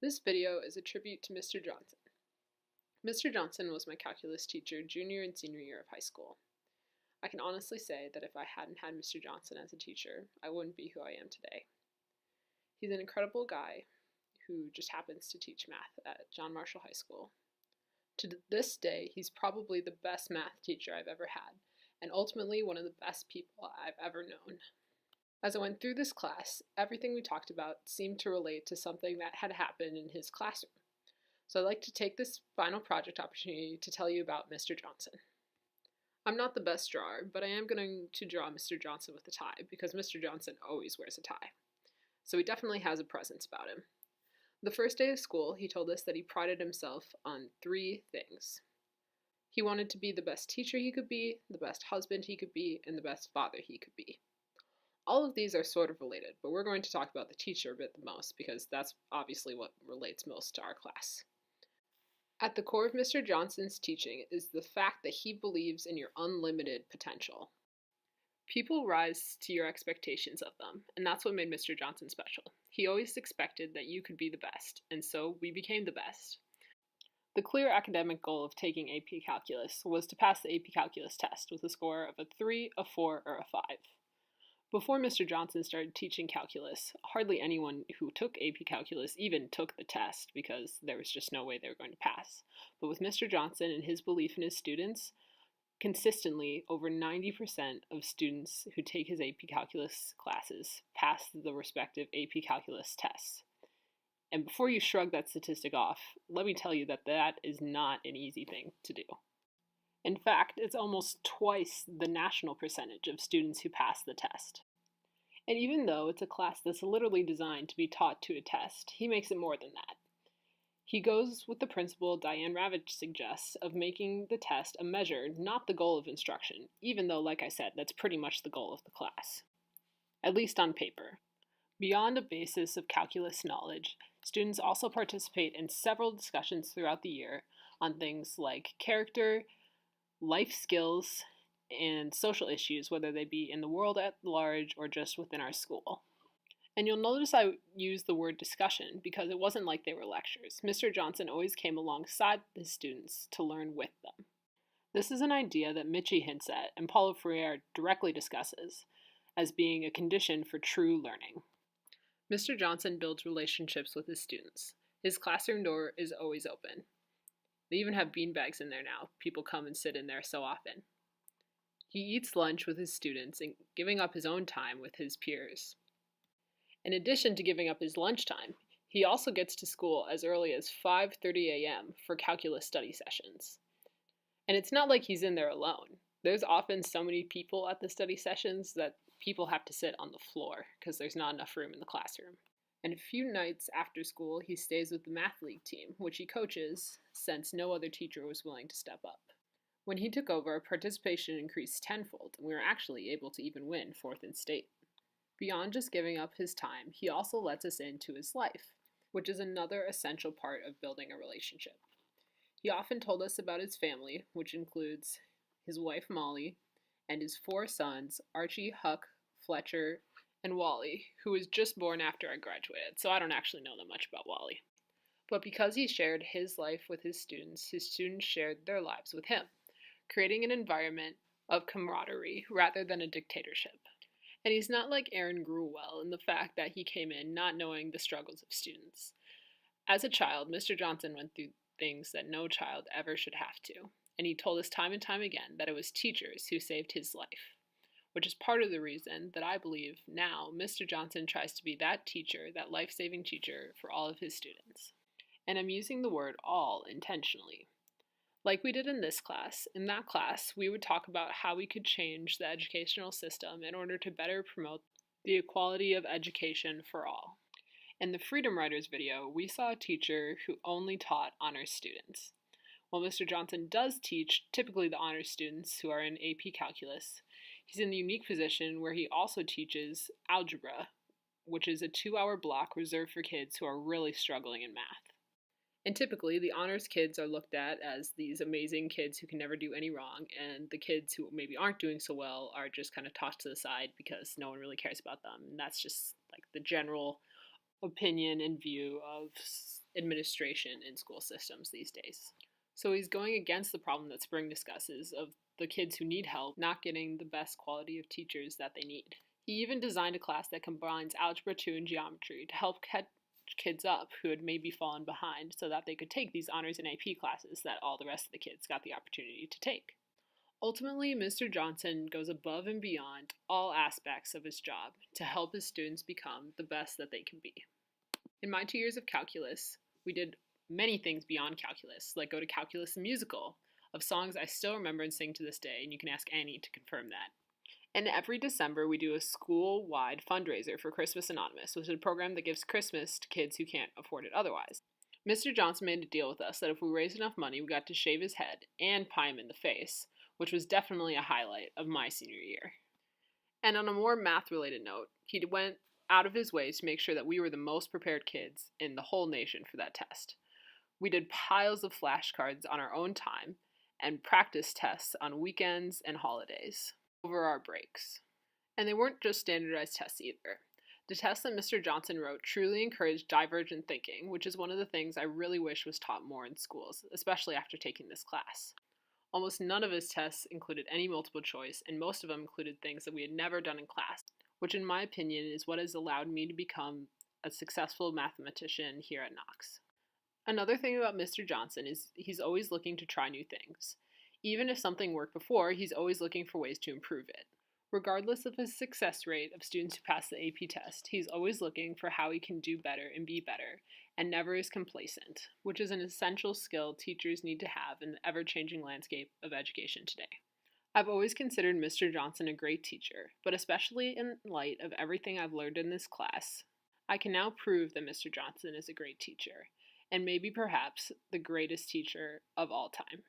This video is a tribute to Mr. Johnson. Mr. Johnson was my calculus teacher junior and senior year of high school. I can honestly say that if I hadn't had Mr. Johnson as a teacher, I wouldn't be who I am today. He's an incredible guy who just happens to teach math at John Marshall High School. To this day, he's probably the best math teacher I've ever had, and ultimately one of the best people I've ever known. As I went through this class, everything we talked about seemed to relate to something that had happened in his classroom. So I'd like to take this final project opportunity to tell you about Mr. Johnson. I'm not the best drawer, but I am going to draw Mr. Johnson with a tie, because Mr. Johnson always wears a tie. So he definitely has a presence about him. The first day of school, he told us that he prided himself on 3 things. He wanted to be the best teacher he could be, the best husband he could be, and the best father he could be. All of these are sort of related, but we're going to talk about the teacher a bit the most, because that's obviously what relates most to our class. At the core of Mr. Johnson's teaching is the fact that he believes in your unlimited potential. People rise to your expectations of them, and that's what made Mr. Johnson special. He always expected that you could be the best, and so we became the best. The clear academic goal of taking AP Calculus was to pass the AP Calculus test with a score of a 3, a 4, or a 5. Before Mr. Johnson started teaching calculus, hardly anyone who took AP Calculus even took the test because there was just no way they were going to pass. But with Mr. Johnson and his belief in his students, consistently over 90% of students who take his AP Calculus classes pass the respective AP Calculus tests. And before you shrug that statistic off, let me tell you that that is not an easy thing to do. In fact, it's almost twice the national percentage of students who pass the test. And even though it's a class that's literally designed to be taught to a test, he makes it more than that. He goes with the principle Diane Ravitch suggests of making the test a measure, not the goal of instruction, even though, like I said, that's pretty much the goal of the class. At least on paper. Beyond a basis of calculus knowledge, students also participate in several discussions throughout the year on things like character, life skills, and social issues, whether they be in the world at large or just within our school. And you'll notice I use the word discussion because it wasn't like they were lectures. Mr. Johnson always came alongside his students to learn with them. This is an idea that Michie hints at and Paulo Freire directly discusses as being a condition for true learning. Mr. Johnson builds relationships with his students. His classroom door is always open. They even have beanbags in there now. People come and sit in there so often. He eats lunch with his students and giving up his own time with his peers. In addition to giving up his lunchtime, he also gets to school as early as 5:30 a.m. for calculus study sessions. And it's not like he's in there alone. There's often so many people at the study sessions that people have to sit on the floor because there's not enough room in the classroom. And a few nights after school, he stays with the math league team, which he coaches since no other teacher was willing to step up. When he took over, participation increased tenfold, and we were actually able to even win 4th in state. Beyond just giving up his time, he also lets us into his life, which is another essential part of building a relationship. He often told us about his family, which includes his wife Molly and his 4 sons, Archie, Huck, Fletcher, and Wally, who was just born after I graduated, so I don't actually know that much about Wally. But because he shared his life with his students shared their lives with him, creating an environment of camaraderie rather than a dictatorship. And he's not like Aaron Gruwell in the fact that he came in not knowing the struggles of students. As a child, Mr. Johnson went through things that no child ever should have to, and he told us time and time again that it was teachers who saved his life, which is part of the reason that I believe now Mr. Johnson tries to be that teacher, that life-saving teacher for all of his students. And I'm using the word all intentionally. Like we did in this class, in that class, we would talk about how we could change the educational system in order to better promote the equality of education for all. In the Freedom Writers video, we saw a teacher who only taught honors students. While Mr. Johnson does teach typically the honors students who are in AP Calculus, he's in the unique position where he also teaches algebra, which is a 2-hour block reserved for kids who are really struggling in math. And typically, the honors kids are looked at as these amazing kids who can never do any wrong, and the kids who maybe aren't doing so well are just kind of tossed to the side because no one really cares about them. And that's just like the general opinion and view of administration in school systems these days. So he's going against the problem that Spring discusses of the kids who need help not getting the best quality of teachers that they need. He even designed a class that combines Algebra 2 and Geometry to help catch kids up who had maybe fallen behind so that they could take these honors and AP classes that all the rest of the kids got the opportunity to take. Ultimately, Mr. Johnson goes above and beyond all aspects of his job to help his students become the best that they can be. In my 2 years of calculus, we did many things beyond calculus, like go to Calculus the Musical, of songs I still remember and sing to this day, and you can ask Annie to confirm that. And every December, we do a school-wide fundraiser for Christmas Anonymous, which is a program that gives Christmas to kids who can't afford it otherwise. Mr. Johnson made a deal with us that if we raised enough money, we got to shave his head and pie him in the face, which was definitely a highlight of my senior year. And on a more math-related note, he went out of his way to make sure that we were the most prepared kids in the whole nation for that test. We did piles of flashcards on our own time and practice tests on weekends and holidays over our breaks. And they weren't just standardized tests either. The tests that Mr. Johnson wrote truly encouraged divergent thinking, which is one of the things I really wish was taught more in schools, especially after taking this class. Almost none of his tests included any multiple choice, and most of them included things that we had never done in class, which in my opinion is what has allowed me to become a successful mathematician here at Knox. Another thing about Mr. Johnson is he's always looking to try new things. Even if something worked before, he's always looking for ways to improve it. Regardless of his success rate of students who pass the AP test, he's always looking for how he can do better and be better, and never is complacent, which is an essential skill teachers need to have in the ever-changing landscape of education today. I've always considered Mr. Johnson a great teacher, but especially in light of everything I've learned in this class, I can now prove that Mr. Johnson is a great teacher, and maybe perhaps the greatest teacher of all time.